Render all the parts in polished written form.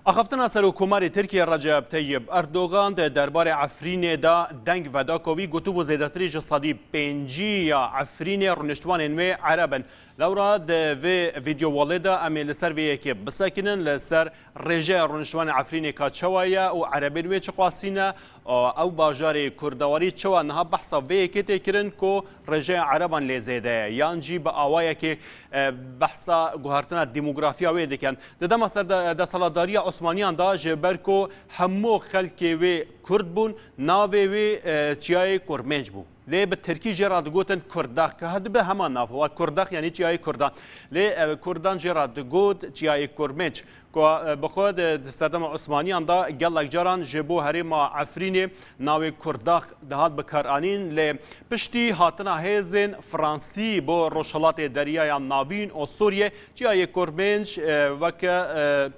اخفتنا سرکوماری ترکیه رجب طیب اردوغان درباره عفرین دا دنگ و داکوی گوتو زیدتری جسادی پنجی یا عفرین رونشتوان انوی عربن لورا د ویدیو والدا امیل سر وی که بساکنن لسر رجع رونشتوان عفرین کاچوایا او عربن وی چقاسینا او باجار کردواری چوا نها بحثا وی که تکرن کو رجع عربان لزیده یانجی با آوایا که بحثا گوهرتنا دموگرافیا وی دکن ده مصدر د سالاداری عثمانیان دا جبر کو همو خلکی وی کرد بون ناوی وی چیای کرمنج بون لی به ترکی جراد گوتن کرداخ که هد به همان ناف و کرداخ یعنی چیای کردان لی کردان جراد گوت چیای کرمنج که بخود سردم عثمانیان دا گلک جران جبو هریم عفرین ناوی کرداخ دهات بکارانین لی پشتی هاتنا هزین فرانسی با روشالات دریای ناوین و سوریه چیای کرمنج وکه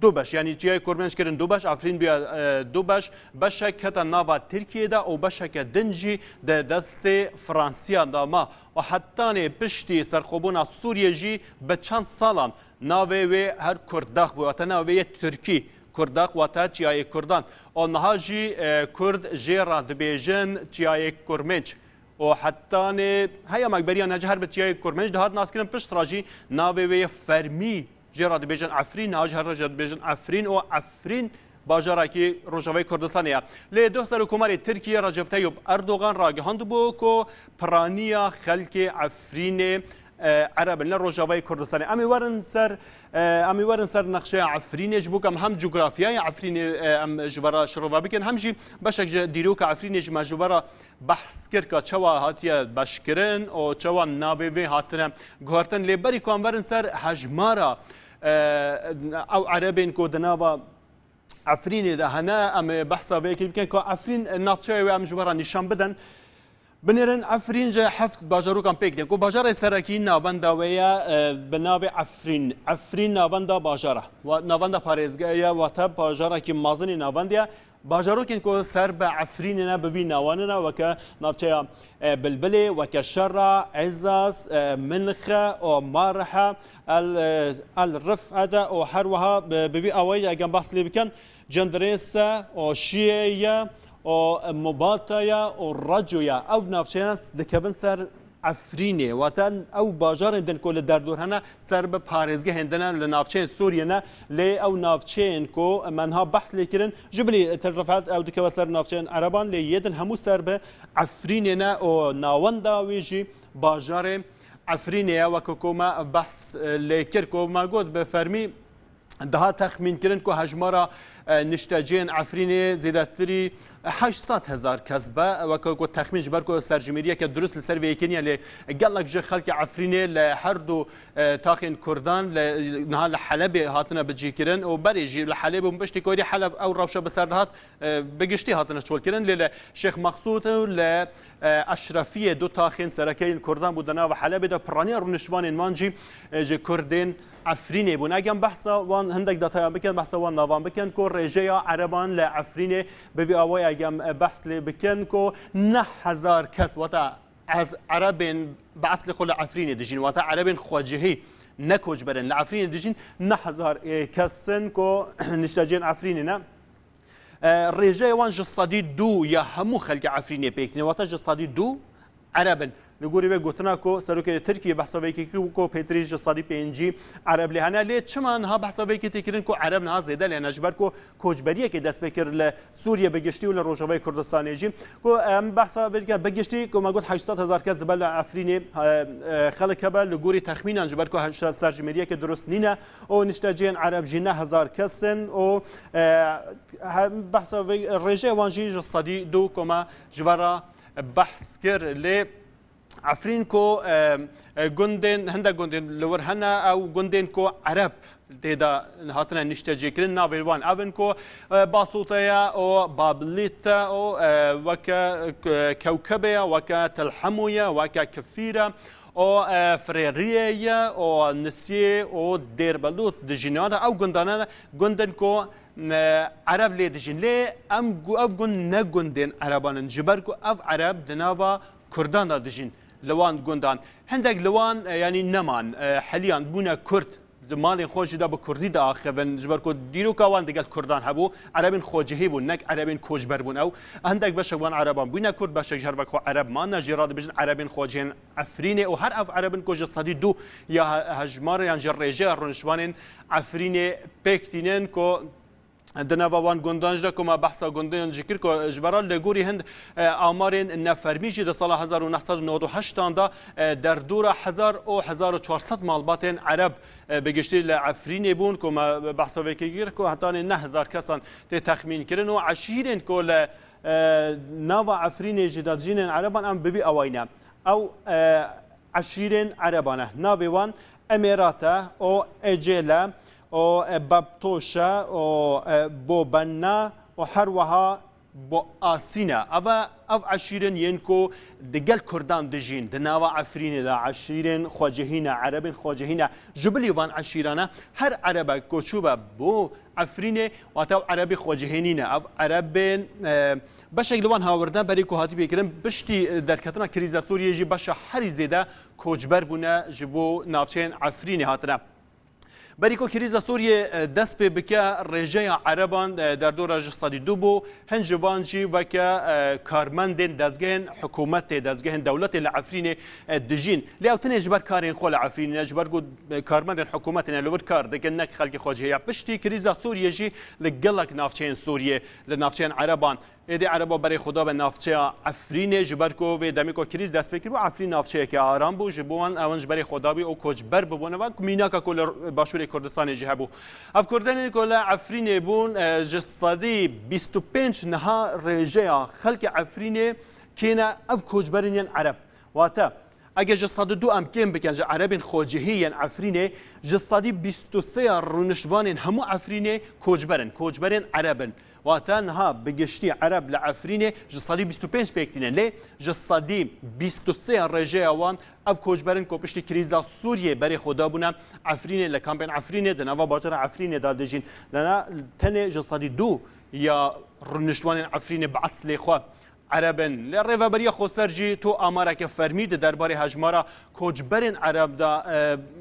دو باش یعنی جای کرمنج کردن دو باش عفرین بیا دو باش باشه که ناوا ترکیه دا او باشه که دنجی دست فرانسیا دا ما و حتی پشتی سرخوبونا سوریه جی به چند سالان ناوی و هر کرداخ بود و ناوی ترکی کرداخ و تا جای کردان آنها جی کرد جیرا دبیجن جای کرمنج و حتی هیا مقبریان نجهر به جای کرمنج دهات ناس کردن پشت راجی ناوی و فرمی جراد بیجن عفرین ناجهر رجاد بیجن عفرین و عفرین باجارا کی روجاوی کردستانیه لی دو سرکوماری ترکیه رجب طیب اردوغان راگهاند بو کو پرانیا خلک عفرین عرب نه روجاوی کردستانی امی ورن سر نقشه عفرینش بو کم هم جغرافیای عفرین ام جوارا شروع بکن هم جی بشک دیروک عفرینش مجوارا بحث کرد که چوا هاتیه بشکرن و چوا ناوی هاتنه گهارتن لی بری کام ورن سر حجمارا او عربین کو دناوا عفرین ده هنا ام بحثا ویکی بکن که عفرین نافچه و ام جوارا نشان بدن بنرن عفرین جا هفت باجارو کم پیک دیم کو باجار سرکی ناوندا ویا بناو عفرین ناوندا باجاره و ناوندا پارێزگایە و تا باجاره کی مازنی ناوندیا باجارو کن کو سر به عفرین نه ببین نواننا و که نافچه بلبله و که شر عزاز منخه و مارحه الرفعه و هروها ببی اوای اگه بحث لی بکن جندرسه و شیعه و مباتایا و رجویا او نافچهاس دکبن سر عفرینه و تن او باجار دن کل در دور هنه سر به پارێزگه هندنه لنافچه سوریه نه لی او نافچه کو منها بحث لیکرن جبلی ترفعت او دکبن سر نافچه عربان لی یدن همو سر به عفرینه نه و ناوندا ویجی باجار عفرینه و کوما بحث لیکر کوما گود به فرمی ده تخمین کردن که هجمارا نشتاجین عفرین زیادتری 800,000 کسبه و که تخمین جبر که سرجمیریه که درست لسر ویکنیه لی گلک جه خلق عفرین لهر دو تاخین کردان نها لحلب هاتنا بجی کردن و بریجی لحلب و بشتی کوری حلب او روشه بسردهات بگشتی هاتنا شول کردن لی شیخ مقصود ل اشرفیه دو تاخین سرکین کردان بودنا و حلب دا پرانی رونشوان مانجی جه کردین عفرینه بون اگم بحثا وان هندک داتایان بکن بحثا وان نوان بکن کو رجیا عربان لعفرینه بوی آوای اگم بحث لی بکن کو 9,000 کس واتا از عربین به اصل خود عفرینه دجین واتا عربین خواجهی نکوج برن لعفرینه دجین 9,000 کسن کو نشتاجین عفرینه نه رجای وان جصادی دو یا همو خلق عفرینه بیکنه واتا جصادی دو عربن نقولي بقولنا كو سلوك تركيا بحسب هيك كو بيتري جصادي بينجي عرب لهنا ليه كمان ها بحسب هيك تكرن كو عربنا زياده لان اجبر كو كوجبريه كي داس بكر لسوريا بقشتي ولا روجاوي كردستان يجي كو بحسب هيك بقشتي كو ما قلت 800,000 كاس دبل عفريني خلق كبل نقولي تخمينا اجبر كو 800 سرجمريه كي درست نينا او نشتاجين عرب جينا 1000 كاسن او بحسب الرجاء وانجي جصادي دو كما جوارا بحث كر لي عفرين كو جندن هندا جندن لور هنا او جندن كو عرب تيدا هاتنا نشتاجي كرن نافيلوان افن كو باصوتيا او بابليتا او وكا كوكبيا وكا تلحمويا وكا كفيرا او فريريا او نسيه او ديربلوت دجينادا او جندانا جندن كو عرب لي دجين لي ام اف جن نجندن عربان جبركو اف عرب دنافا كردان دجين لوان جندان هندك لوان يعني نمان حاليا بونا كرد مالین خۆشی دا بە کوردی داخەبن ژبەر کۆ دیرۆکاوان دەگەل کوردان هەبوو عەرەبین خۆجهێ بوون نەک عەرەبین کۆچبەر بوون ئەو هەندێک بەشەوان عەرەبان بووینە کورد بەشێک هەر بەخۆ عەرەبمان نەژی ڕادەبژن عەرەبین خۆجهێن عەفرینێ و هەر ئەو عەرەبن کۆژە سەدی دوو یا هەژمارە یان ژە ڕێژەیە ڕۆنشتوانین عەفرینێ پێکتینن کۆ دناوان گندانجا کما بحثا گندان ذکر کو جبرال لگوری هند آمارین نفرمیجی در سال 1998 دا در دور 1000 و 1400 مالباتن عرب بگشتی لعفرین بون کما بحثا وکیگر کو حتی 9000 کسان تخمین کردن و عشیرین کو ل نوا عفرین جدادجین عربان ام ببی اواینا او عشیرین عربانه ناویوان اماراته او اجیلا و بابتوشا و بوبنا و هروها بو آسینا او عشیرن ینکو دگل کردان دجین دناوا عفرین دا عشیرن خواجهینا عربین خواجهینا جبلی وان عشیرانا هر عربه کوچوبه بو عفرینه و تا عربی خواجهینینه او عربین بشکل وان هاوردن برای کو هاتی بکرن بشتی در کتنا کریزا سوریه جی بشه هری زیده کوچبر بونه جبو نافچین عفرینه هاتنا بریکو کریزا سوریه دست به بکه رژه عربان در دور جسادی دو بو هنجوانجی و که کارمندین دزگهن حکومت دزگهن دولت لعفرین دجین لی اوتن اجبار کارین خو لعفرین اجبار گو کارمندین حکومت نه لور کار دگن نک خلق خوجه پشتی کریزا سوریه جی لگلک نافچین سوریه لنافچین عربان ایدی عربا برای خدا به نافچه عفرین جبر کو و دمی کو کریز دست بکر و عفرین نافچه که آرام بو جبوان اونج برای خدا بی او کوچبر ببونه و مینا که کل باشور کردستان جهبو اف کردن کل عفرین بون جسادی 25 نها رجاء خلق عفرین کینا اف کوچبرین عرب واتا اگه جسادی دو امکان بکن جا عربین خوجهین عفرینه جسادی 23 رونشوانین همو عفرینه کوچبرن عربن واتنها بگشتی عرب لعفرینه جسادی 25 پیکتینه لی جسادی 23 رجای وان اف کوچبرن کو پشتی کریزا سوریه برای خدا بونه عفرینه لکامپین عفرینه دنوا باجر عفرینه دادجین دنا تن جسادی دو یا رونشوان عفرینه باصل خو عربن لريفابريا خوسرجي تو امارك فرميد درباري هجمارا كوجبرن عرب دا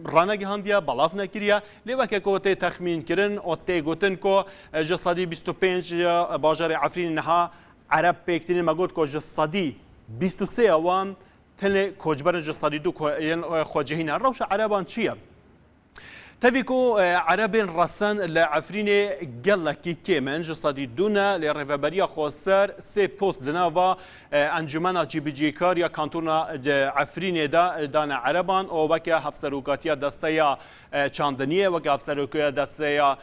رانگي هانديا بلاف نكريا لوك كوتي تخمين كرن اوتي گوتن كو جسادي 25 باجر عفرين نها عرب بيكتين ماگوت كو جسادي 23 وان تل كوجبرن جسادي دو خوجهين روش عربان چيا تبيكو عربين رسان لعفرين قلكي كيمن جسادي دونا لريفابريا خوسر سي بوست دناوا انجمنا جي بي جي كاريا كانتونا عفرين دانا عربان او وكا هفسروكاتيا دستيا چاندنيه وكا هفسروكاتيا دستيا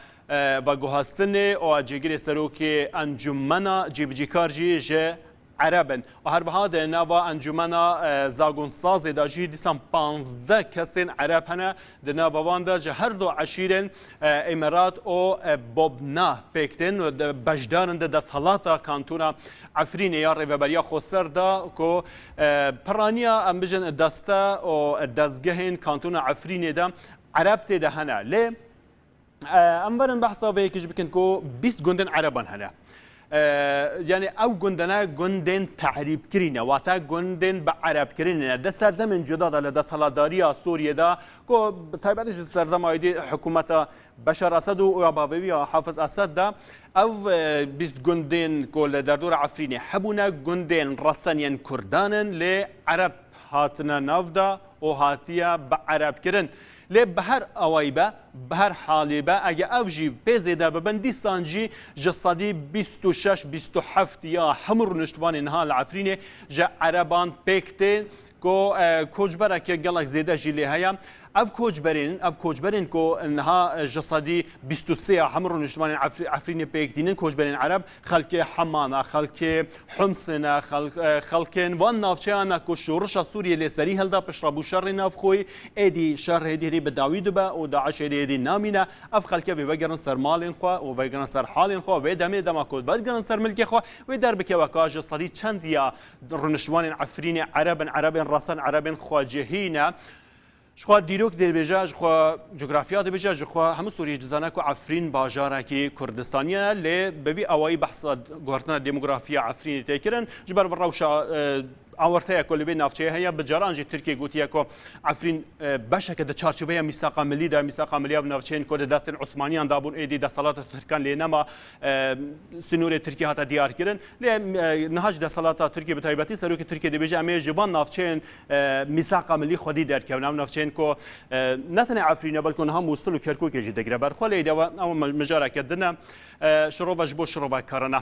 وگوهستنه او جيگري سروكي انجمنا جي بي جي كارجي جه عربن و هر بهاد نوا انجمنا زاگون ساز داجی دیسان 15 کسین عرب هنه دنوا واندا جه هر دو عشیرن امارات او بوبنا پکتن و بجدارن ده دسهلاتا کانتونا عفرین یا ریوبریا خوسر دا کو پرانیا ام بجن دستا او دزگهن کانتونا عفرین دا عرب ده هنه لی امبرن بحثا به کج بکن کو 20 گندن عربان هنه يعني او گندنا گندن تعریب کرینه واتا گندن به عرب کرینه ده سردم جدا ده ده سالاداری سوریه ده کو تایبتش سردم ایدی حکومت بشار اسد و باوی حافظ اسد ده او 20 گندن کول در دور عفرینه حبونا گندن رسانین کردانن لعرب هاتنا نافدا و هاتیا به عرب کرن لی بهر اوایبه بهر حالیبه اگه اوجی بزیده ببندی سانجی جسادی 26 27 یا همر نشتوان اینها العفرینه جا عربان پکته کو کوچبره که گلک زیده جیلی هیا اف کوچبرین کو انها جسادی 23 همر نشتوان عفرینه پکتینن کوچبرین عرب خلک حمانه خلک حمصنه خلکن وان نافچهانه کو شورش سوریه لسری هلدا پشربو شر نافخوی ادی شر هدی به داوود با و داعش ادی نامینه اف خلک به وگرن سر مالین خو و وگرن سر حالین خو و دمه دما کو وگرن سر ملک خو و در بک وکا جسادی چند یا رنشوان عفرینه عرب رسن عرب خواجهینه شخوا دیروک در بیجا شخوا جغرافیا در بیجا شخوا همه سوریه جزانه کو عفرین باجاره کی کردستانیه لی بوی اوای بحث گورتنا دموگرافیا عفرین تکرن جبر وروشا ئاوەرتەیە کۆلبێ ناوچەیە هەیە بەجارانجی تورکیە گوتیە کۆ عفرین بەشێکە دە چارچوبەیە میساقا ملیدا میساقا ملیا بناوچەین کۆ دەستێن عوسمانیان دابوون ئێدی دەسەڵاتە تورکان لێ نەما سنوورێ تورکی هاتە دیارکردن لێ نەهاج دەسەڵاتە تورکی بە تایبەتی سەرۆکی تورکیە دەبێژە ئەمێ ژبان ناوچەیەن میساقا ملی خودی دەرکەون ئەم ناوچەیەن کۆ نەتەنێ عفرینە بەڵکو هەم ووسڵ و کەرکووکێژی دەگرە بەرخۆ لێ دەوە ئەو مەجارەکە دنە شڕۆڤەش بۆ شڕۆڤە کارەنە